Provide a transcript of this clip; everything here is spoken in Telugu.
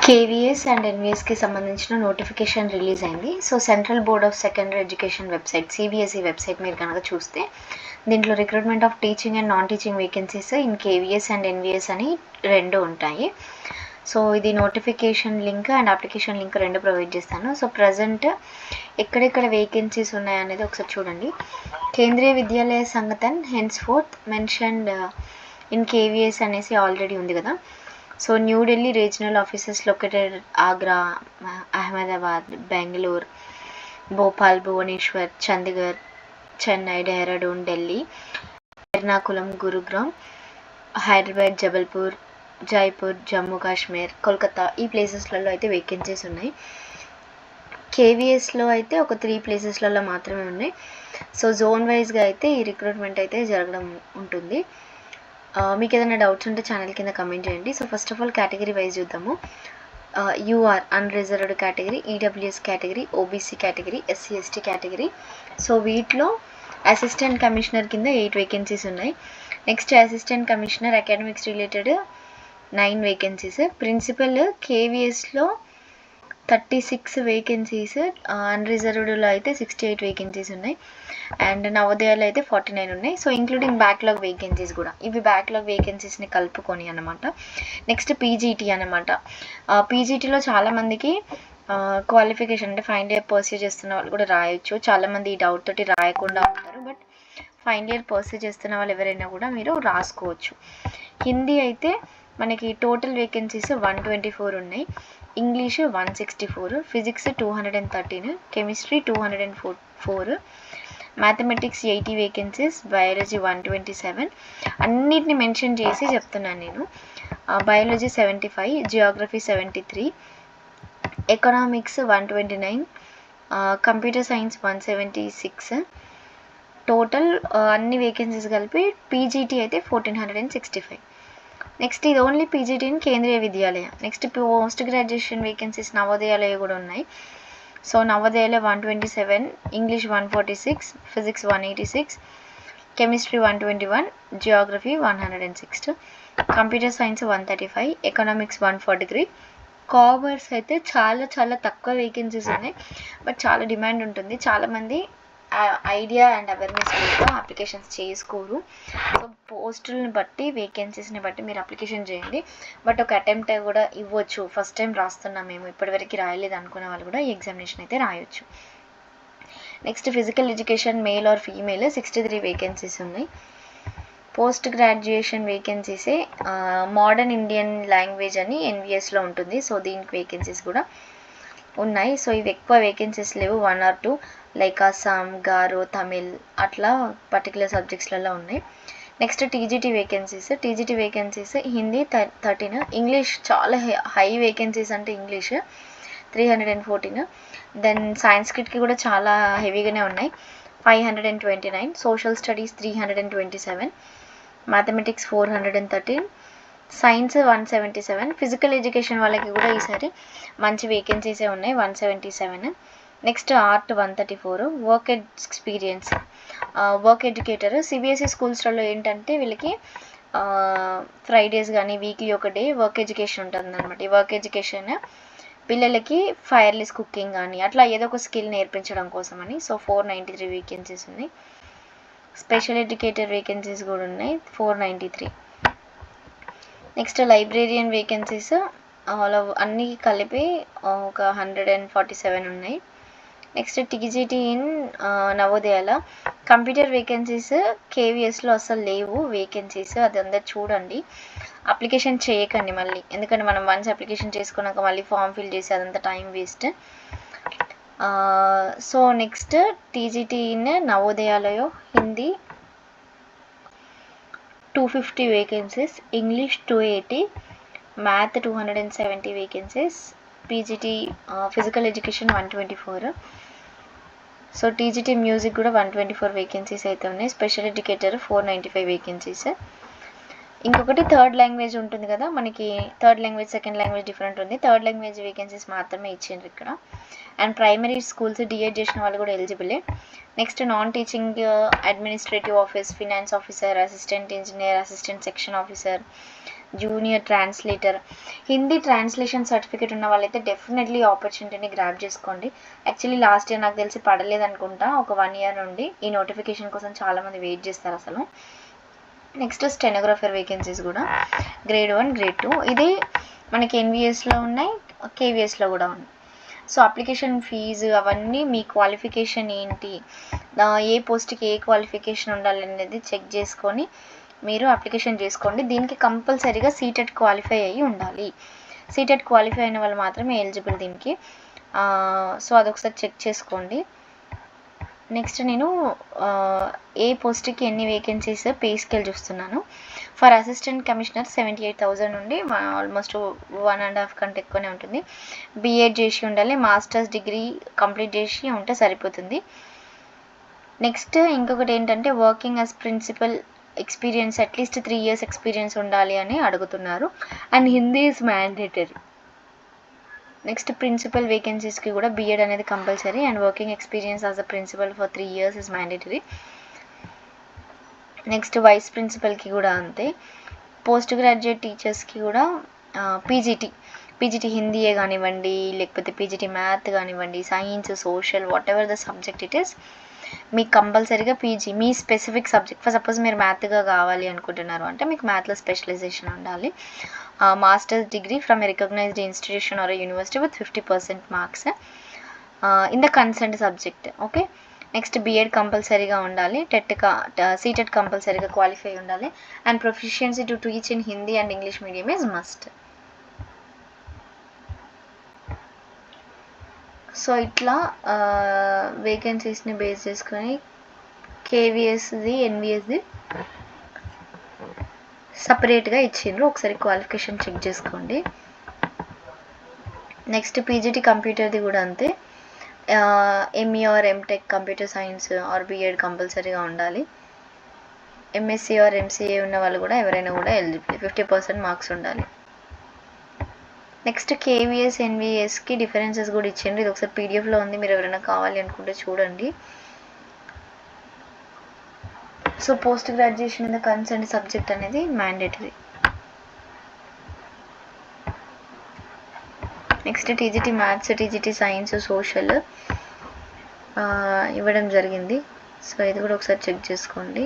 కేవీఎస్ అండ్ ఎన్వీఎస్కి సంబంధించిన నోటిఫికేషన్ రిలీజ్ అయింది. So central board of secondary education website CBSE website మీరు కనుక చూస్తే దీంట్లో recruitment of teaching and non teaching vacancies in KVS and NVS అని రెండు ఉంటాయి. సో ఇది notification link and application link రెండు ప్రొవైడ్ చేస్తాను. సో ప్రజెంట్ ఎక్కడెక్కడ వేకెన్సీస్ ఉన్నాయనేది ఒకసారి చూడండి. Kendriya Vidyalaya Sangathan henceforth mentioned in KVS అనేసి ఆల్రెడీ ఉంది కదా. So new Delhi regional offices located Agra, Ahmedabad, Bengaluru, Bhopal, Bhubaneswar, Chandigarh, Chennai, Dehradun, Delhi, Ernakulam, Gurugram, Hyderabad, Jabalpur, Jaipur, Jammu Kashmir, Kolkata ఈ ప్లేసెస్లలో అయితే వేకెన్సీస్ ఉన్నాయి. కేవీఎస్లో అయితే ఒక 3 ప్లేసెస్లలో మాత్రమే ఉన్నాయి. సో జోన్ వైజ్గా అయితే ఈ రిక్రూట్మెంట్ అయితే జరగడం ఉంటుంది. మీకు ఏదైనా డౌట్స్ ఉంటే ఛానల్ కింద కమెంట్ చేయండి. So first of all category wise చూద్దాము. UR unreserved category, EWS category, OBC category, SC ST category. So వీటిలో అసిస్టెంట్ కమిషనర్ కింద 8 వేకెన్సీస్ ఉన్నాయి. Next assistant commissioner academics related 9 vacancies. Principal కేవీఎస్లో 36 వేకెన్సీస్, అన్రిజర్వ్డ్లో అయితే 68 వేకెన్సీస్ ఉన్నాయి. అండ్ నవోదయాలో అయితే 49 ఉన్నాయి. సో ఇంక్లూడింగ్ బ్యాక్లాగ్ వేకెన్సీస్ కూడా, ఇవి బ్యాక్లాగ్ వేకెన్సీస్ని కలుపుకొని అనమాట. నెక్స్ట్ పీజీటీ అనమాట. పీజీటీలో చాలామందికి క్వాలిఫికేషన్ అంటే ఫైనల్ ఇయర్ పర్సూ చేస్తున్న వాళ్ళు కూడా రాయొచ్చు. చాలామంది ఈ డౌట్ తోటి రాయకుండా ఉంటారు. బట్ ఫైనల్ ఇయర్ పర్సూ చేస్తున్న వాళ్ళు ఎవరైనా కూడా మీరు రాసుకోవచ్చు. హిందీ అయితే మనకి టోటల్ వేకెన్సీస్ 124 ఉన్నాయి. English 164, physics 213, chemistry 204, mathematics 80 vacancies, biology 127. అన్నిటిని మెన్షన్ చేసి చెప్తున్నాను నేను. Biology 75, geography 73, economics 129, computer science 176. Total అన్ని వేకెన్సీస్ కలిపి పీజీటీ అయితే 1465. నెక్స్ట్ ఇది only PGT in Kendriya Vidyalaya. Next post graduation vacancies Navodayalaya కూడా ఉన్నాయి. సో నవోదయాలో 127, English 146, physics 186, chemistry 121, geography 106, computer science 135, economics 143. Commerce అయితే చాలా చాలా తక్కువ వేకెన్సీస్ ఉన్నాయి, బట్ చాలా డిమాండ్ ఉంటుంది. చాలామంది ఐడియా అండ్ అవేర్నెస్ మీద అప్లికేషన్స్ చేసుకోరు. సో పోస్టులని బట్టి వేకెన్సీస్ని బట్టి మీరు అప్లికేషన్ చేయండి. బట్ ఒక అటెంప్ట్ కూడా ఇవ్వచ్చు. ఫస్ట్ టైం రాస్తున్నాం మేము, ఇప్పటివరకు రాయలేదు అనుకునే వాళ్ళు కూడా ఈ ఎగ్జామినేషన్ అయితే రాయొచ్చు. Next physical education male or female 63 vacancies ఉన్నాయి. పోస్ట్ గ్రాడ్యుయేషన్ వేకెన్సీసే మోడర్న్ ఇండియన్ లాంగ్వేజ్ అని ఎన్విఎస్లో ఉంటుంది. సో దీనికి వేకెన్సీస్ కూడా ఉన్నాయి. సో ఇవి ఎక్కువ వేకెన్సీస్ లేవు, 1 or 2 లైక్ అస్సాం, గారో, తమిళ్ అట్లా పర్టికులర్ సబ్జెక్ట్స్లలో ఉన్నాయి. Next TGT vacancies Hindi 13, English చాలా హై వేకెన్సీస్ అంటే ఇంగ్లీష్ 314. దెన్ సాంస్క్రిట్కి కూడా చాలా హెవీగానే ఉన్నాయి, 529. Social studies 327, mathematics 413, science 177. Physical education వాళ్ళకి కూడా ఈసారి మంచి వేకెన్సీసే ఉన్నాయి, 177. Next art 134. Work experience work educator CBSE స్కూల్స్లలో ఏంటంటే వీళ్ళకి ఫ్రైడేస్ కానీ వీక్లీ ఒక డే వర్క్ ఎడ్యుకేషన్ ఉంటుంది అనమాట. ఈ వర్క్ ఎడ్యుకేషన్ పిల్లలకి ఫైర్లెస్ కుకింగ్ కానీ అట్లా ఏదో ఒక స్కిల్ నేర్పించడం కోసమని. సో 493 వేకెన్సీస్ ఉన్నాయి. స్పెషల్ ఎడ్యుకేటర్ వేకెన్సీస్ కూడా ఉన్నాయి, 493. నెక్స్ట్ లైబ్రేరియన్ వేకెన్సీస్ అన్నీ కలిపి ఒక 147 ఉన్నాయి. నెక్స్ట్ టీజీటీ ఇన్ నవోదయాల కంప్యూటర్ వేకెన్సీస్ కేవీఎస్లో అసలు లేవు వేకెన్సీస్, అది అందరు చూడండి. అప్లికేషన్ చేయకండి మళ్ళీ, ఎందుకంటే మనం వన్స్ అప్లికేషన్ చేసుకున్నాక మళ్ళీ ఫామ్ ఫిల్ చేసి అదంతా time waste. So next TGT in నవోదయాలయో Hindi 250 vacancies, English 280, math 270 vacancies, PGT physical education 124. So TGT music కూడా 124 వేకెన్సీస్ అయితే ఉన్నాయి. Special educator 495 vacancies. ఇంకొకటి థర్డ్ లాంగ్వేజ్ ఉంటుంది కదా మనకి, third language second language different ఉంది. థర్డ్ లాంగ్వేజ్ వేకెన్సీస్ మాత్రమే ఇచ్చిండ్రు ఇక్కడ. అండ్ ప్రైమరీ స్కూల్స్ డిఎడ్ చేసిన వాళ్ళు కూడా ఎలిజిబులే. Next non teaching administrative office, finance officer, assistant engineer, assistant section officer, junior translator, Hindi translation certificate ఉన్న వాళ్ళైతే డెఫినెట్లీ ఆపర్చునిటీని గ్రాబ్ చేసుకోండి. యాక్చువల్లీ లాస్ట్ ఇయర్ నాకు తెలిసి పడలేదు అనుకుంటా, ఒక 1 year నుండి ఈ నోటిఫికేషన్ కోసం చాలామంది వెయిట్ చేస్తారు అసలు. నెక్స్ట్ స్టెనోగ్రాఫర్ వేకెన్సీస్ కూడా grade 1 grade 2 ఇది మనకి ఎన్విఎస్లో ఉన్నాయి, కేవీఎస్లో కూడా ఉన్నాయి. సో అప్లికేషన్ ఫీజు అవన్నీ మీ క్వాలిఫికేషన్ ఏంటి, ఏ పోస్ట్కి ఏ క్వాలిఫికేషన్ ఉండాలి అనేది చెక్ చేసుకొని మీరు అప్లికేషన్ చేసుకోండి. దీనికి కంపల్సరీగా సీటెట్ క్వాలిఫై అయ్యి ఉండాలి. సీటెట్ క్వాలిఫై అయిన వాళ్ళు మాత్రమే ఎలిజిబుల్ దీనికి. సో అదొకసారి చెక్ చేసుకోండి. నెక్స్ట్ నేను ఏ పోస్ట్కి ఎన్ని వేకెన్సీస్ పే స్కేల్ చూస్తున్నాను. ఫర్ అసిస్టెంట్ కమిషనర్ 78,000 నుండి ఆల్మోస్ట్ 1.5 కంటే ఎక్కువనే ఉంటుంది. బీఎడ్ చేసి ఉండాలి, మాస్టర్స్ డిగ్రీ కంప్లీట్ చేసి ఉంటే సరిపోతుంది. నెక్స్ట్ ఇంకొకటి ఏంటంటే working as principal experience at least 3 years experience ఉండాలి అని అడుగుతున్నారు. And Hindi is mandatory. Next principal వేకెన్సీస్కి కూడా బీఎడ్ అనేది compulsory and working experience as a principal for 3 years is mandatory. Next vice ప్రిన్సిపల్కి కూడా అంతే. పోస్ట్ గ్రాడ్యుయేట్ టీచర్స్కి కూడా పీజీటీ హిందీయే కానివ్వండి, లేకపోతే పీజీటీ మ్యాథ్ కానివ్వండి, science, social, whatever the subject it is, మీకు కంపల్సరీగా పీజీ మీ స్పెసిఫిక్ సబ్జెక్ట్. ఫర్ సపోజ్ మీరు మ్యాథ్గా కావాలి అనుకుంటున్నారు అంటే మీకు మ్యాథ్లో స్పెషలైజేషన్ ఉండాలి. Masters degree from a recognized institution or university with 50% marks in the concerned subject. Okay. Next BEd కంపల్సరీగా ఉండాలి, సీటెట్ కంపల్సరీగా క్వాలిఫై ఉండాలి and proficiency to teach in Hindi and English medium is must. So ఇట్లా వేకెన్సీస్ని బేస్ చేసుకొని కేవీఎస్ది ఎన్విఎస్ది సపరేట్గా ఇచ్చిండ్రు, ఒకసారి క్వాలిఫికేషన్ చెక్ చేసుకోండి. నెక్స్ట్ పీజీటీ కంప్యూటర్ది కూడా అంతే. ME or MTech computer science or BEd కంపల్సరీగా ఉండాలి. ఎంఎస్సీ ఆర్ ఎంసీఏ ఉన్న వాళ్ళు కూడా ఎవరైనా కూడా ఎలిజిబుల్, 50% మార్క్స్ ఉండాలి. నెక్స్ట్ కేవీఎస్ ఎన్విఎస్కి డిఫరెన్సెస్ కూడా ఇచ్చిండ్రు, ఇది ఒకసారి పీడిఎఫ్లో ఉంది, మీరు ఎవరైనా కావాలి అనుకుంటే చూడండి. So post graduation in the concern subject అనేది mandatory. Next TGT maths, TGT science, social ఇవ్వడం జరిగింది. సో ఇది కూడా ఒకసారి చెక్ చేసుకోండి.